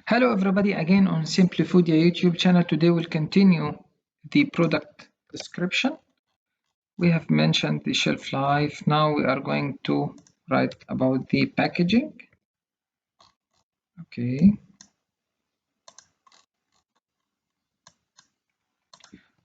Hello everybody, again on Simplyfoodea YouTube channel. Today we'll continue the product description. We have mentioned the shelf life. Now we are going to write about the packaging. Okay.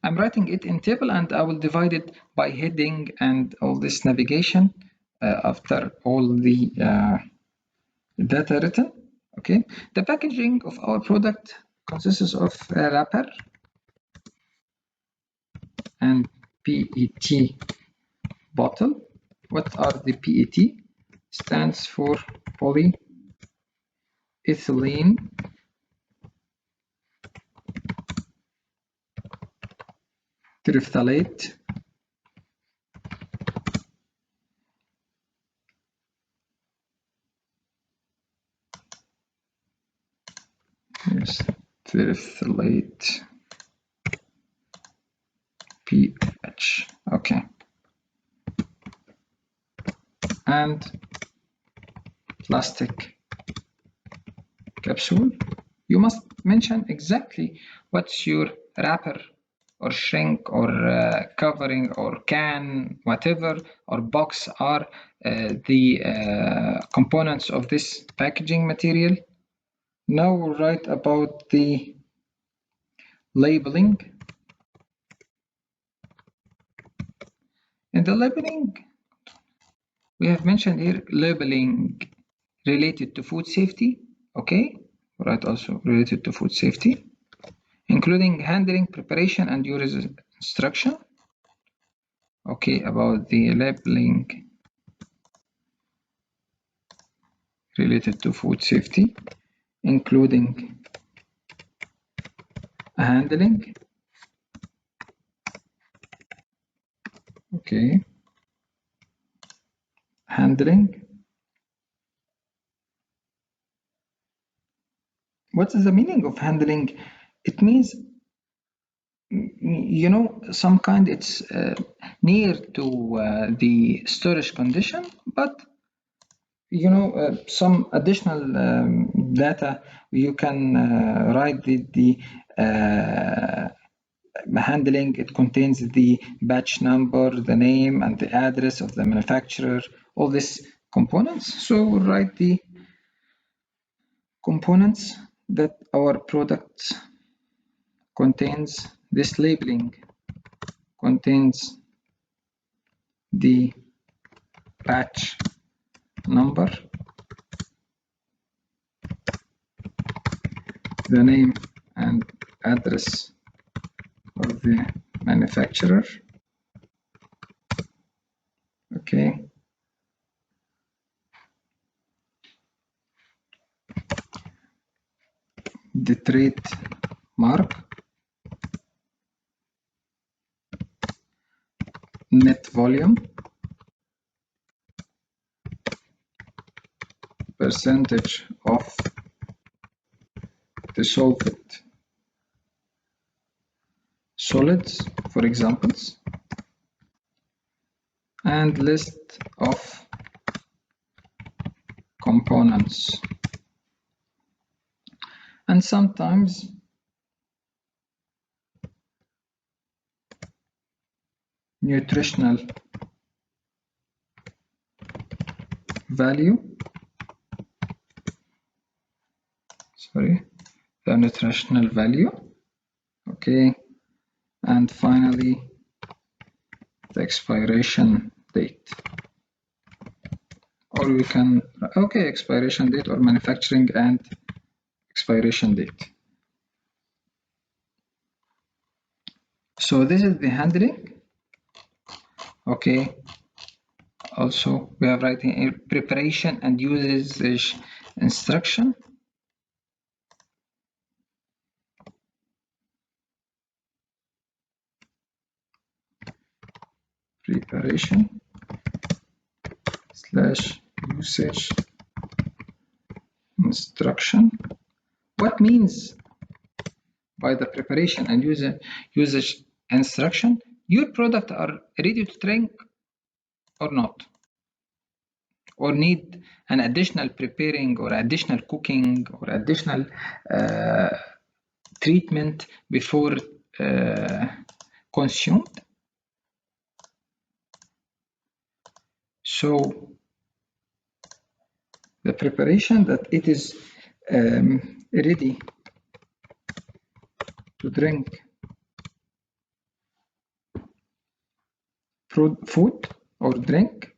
I'm writing it in table and I will divide it by heading and all this navigation after all the data written. Okay, the packaging of our product consists of a wrapper and PET bottle. What are the PET? Stands for polyethylene terephthalate terephthalate PH. Okay, and plastic capsule. You must mention exactly what's your wrapper or shrink or covering or can, whatever, or box are the components of this packaging material. Now we'll write about the labeling. In the labeling, we have mentioned here labeling related to food safety. Okay, we'll write also related to food safety, including handling, preparation, and use instruction. Okay, about the labeling related to food safety, including handling. Okay, handling. What is the meaning of handling? It means, you know, some kind it's near to the storage condition, but you know, some additional data you can write the handling. It contains the batch number, the name, and the address of the manufacturer, all these components. So we'll write the components that our product contains. This labeling contains the batch number, the name and address of the manufacturer. Okay, the trademark, net volume, percentage of dissolved solids, for examples, and list of components. And sometimes nutritional value, the nutritional value. Okay, and finally the expiration date, or we can, okay, expiration date or manufacturing and expiration date. So this is the handling. Okay, also we are writing a preparation and usage instruction. Preparation / usage instruction. What means by the preparation and usage instruction? Your product are ready to drink or not? or need an additional preparing or additional cooking or additional treatment before consumed. So the preparation that it is ready to drink food or drink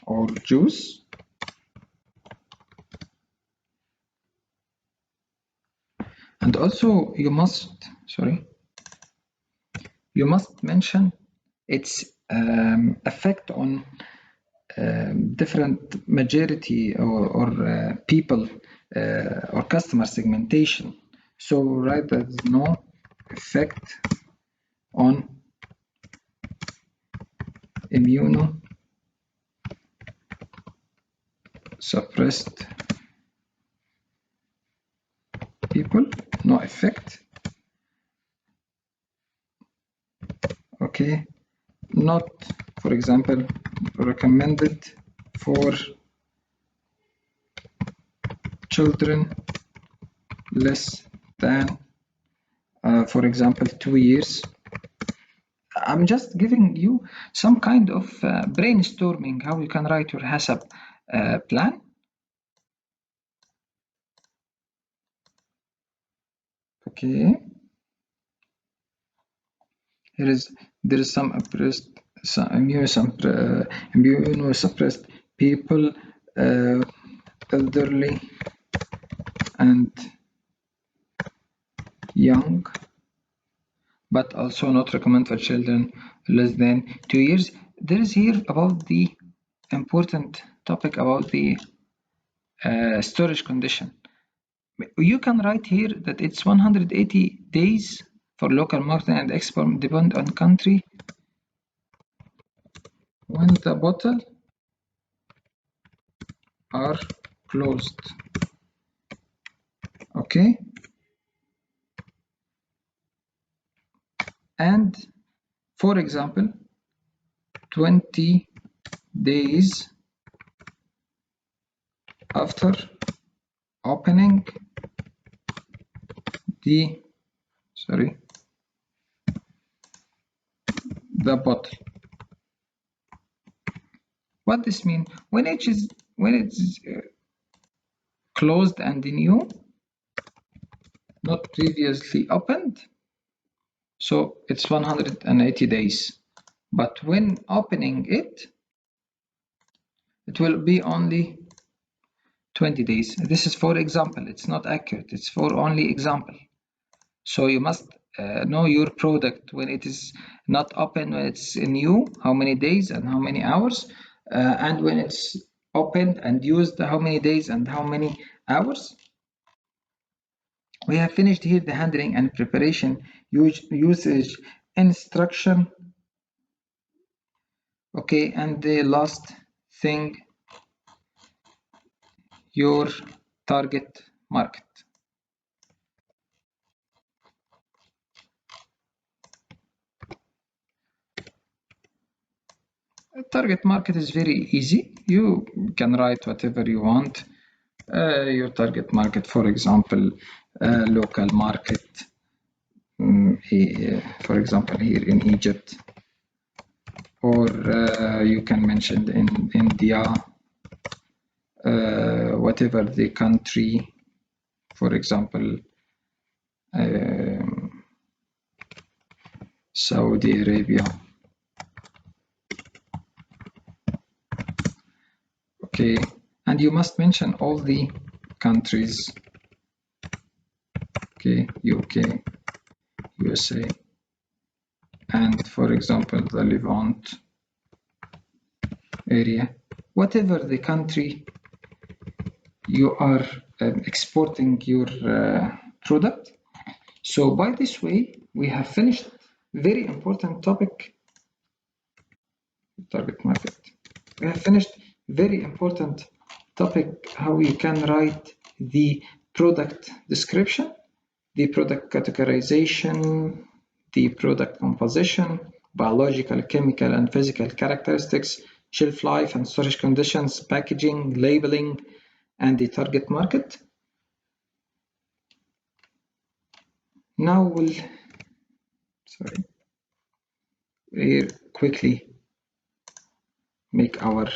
or juice, and also you must mention its effect on different majority or people or customer segmentation. So write that no effect on immunosuppressed people, no effect. Okay, not, for example, recommended for children less than, for example, 2 years. I'm just giving you some kind of brainstorming how you can write your HACCP plan. Okay, there is some immunosuppressed people, elderly and young, but also not recommended for children less than 2 years. There is here about the important topic about the storage condition. You can write here that it's 180 days for local marketing and export, depend on country, when the bottle are closed. Okay, and for example 20 days after opening the bottle. What this means? When it's closed and new, not previously opened, so it's 180 days. But when opening it will be only 20 days. This is for example, it's not accurate, it's for only example. So you must know your product when it is not open, when it's new, how many days and how many hours, and when it's opened and used, how many days and how many hours. We have finished here the handling and preparation usage instruction. Okay, and the last thing, your target market. Target market is very easy. You can write whatever you want. Your target market, for example, local market, for example, here in Egypt, or you can mention in India, whatever the country, for example, Saudi Arabia. Okay, and you must mention all the countries. Okay, UK, USA, and for example the Levant area, whatever the country you are exporting your product. So by this way we have finished very important topic, target market. We have finished very important topic, how we can write the product description, the product categorization, the product composition, biological, chemical, and physical characteristics, shelf life and storage conditions, packaging, labeling, and the target market. Now we'll quickly make our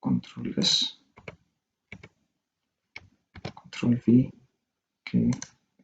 Control S, Control V, okay,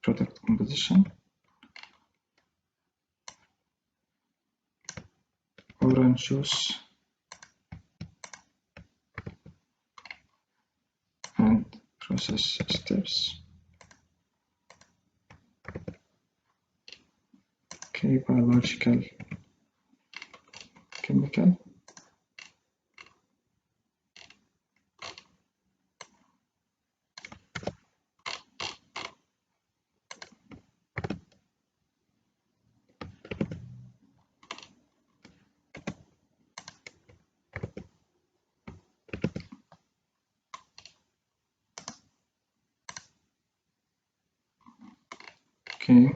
product composition, orange juice, and process steps. Okay, biological, chemical, okay,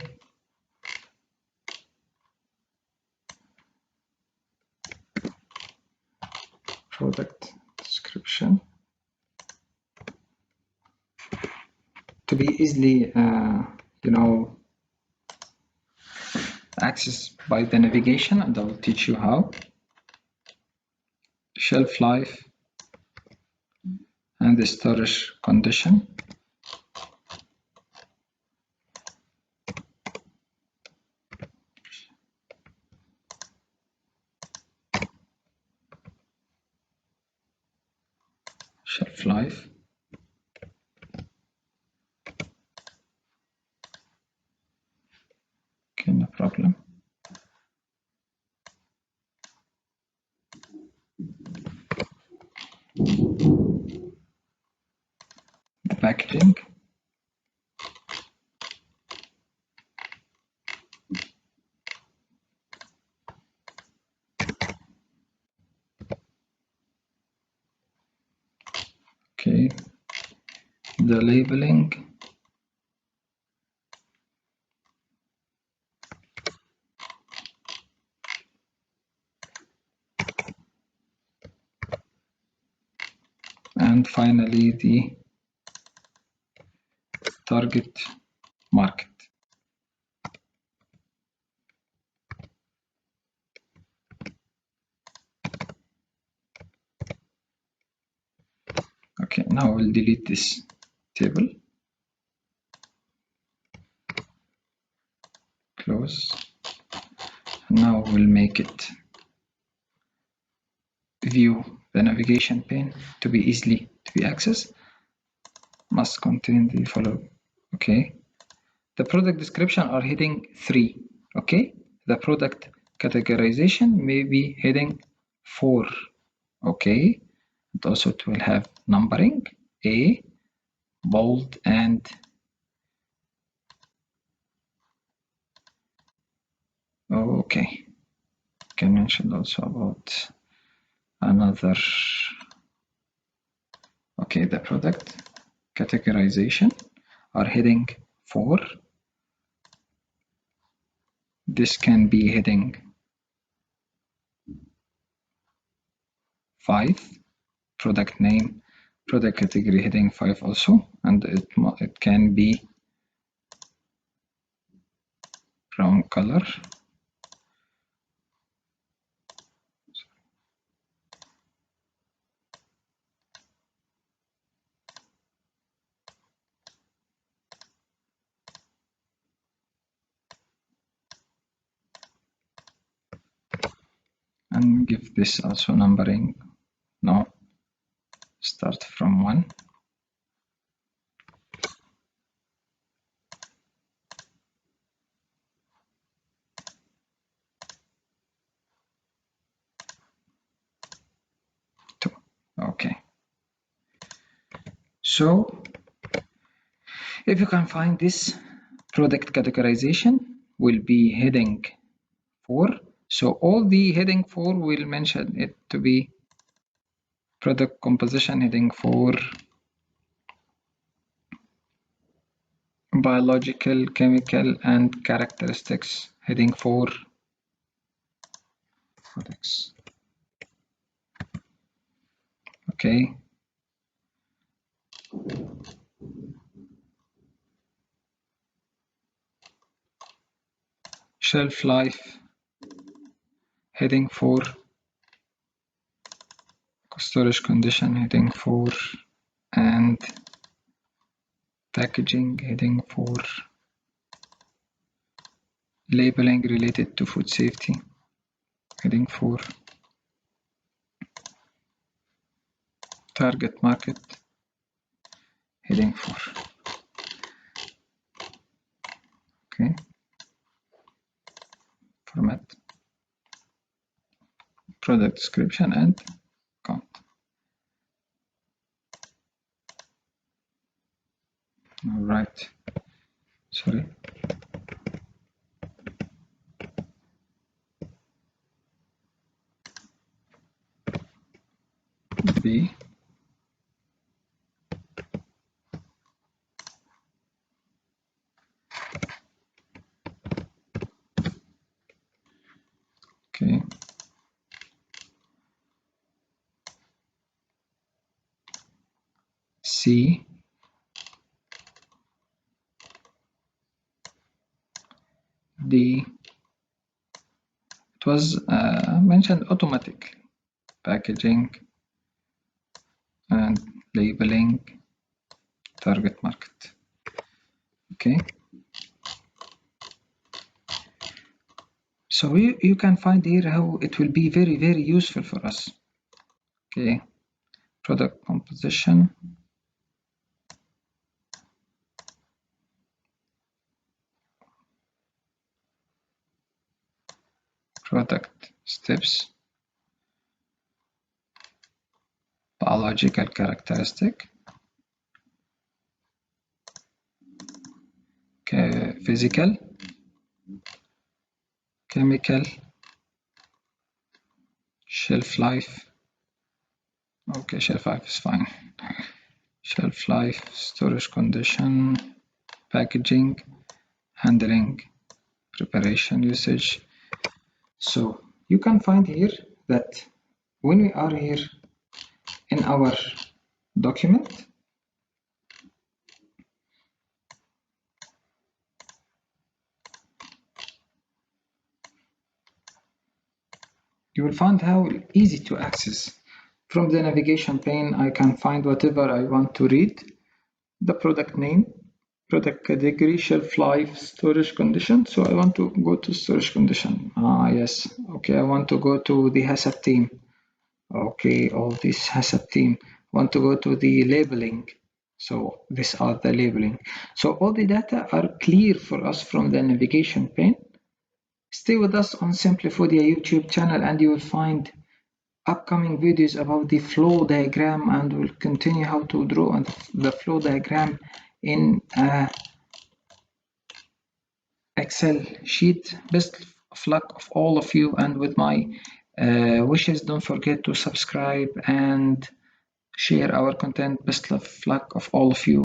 product description to be easily accessed by the navigation, and I will teach you how. Shelf life and the storage condition. Shelf life. Okay, no problem. The packaging. Okay, the labeling. And finally, the target market. Okay, now we'll delete this table. Close. Now we'll make it view the navigation pane to be easily to be accessed. Must contain the following. Okay, the product description are heading 3. Okay, the product categorization may be heading 4. Okay, and also it will have numbering A, bold, and okay. Can mention also about another. Okay, the product categorization are heading 4. This can be heading 5. Product name, product category heading 5 also, and it can be brown color. And give this also numbering. No, start from 1. Okay, so if you can find this product categorization will be heading 4, so all the heading 4 will mention it to be product composition heading 4, biological, chemical, and characteristics heading 4, products. Okay. Shelf life, heading 4. Storage condition, heading 4. And packaging, heading 4. Labeling related to food safety, heading 4. Target market, heading 4. Okay. Format, product description, and count. All right. Sorry. B. Okay. C. D. It was mentioned automatically. Packaging and labeling, target market. Okay. So you can find here how it will be very, very useful for us. Okay. Product composition. Product steps. Biological characteristic. Okay. Physical. Chemical. Shelf life. Okay, shelf life is fine. Shelf life, storage condition, packaging, handling, preparation, usage. So you can find here that when we are here in our document, you will find how easy to access. From the navigation pane, I can find whatever I want to read, the product name, product category, shelf life, storage condition. So I want to go to storage condition. Yes. Okay, I want to go to the HACCP team. Okay, all this HACCP team. Want to go to the labeling. So these are the labeling. So all the data are clear for us from the navigation pane. Stay with us on Simplyfoodea YouTube channel and you will find upcoming videos about the flow diagram, and we'll continue how to draw the flow diagram in Excel sheet. Best of luck of all of you, and with my wishes, don't forget to subscribe and share our content. Best of luck of all of you.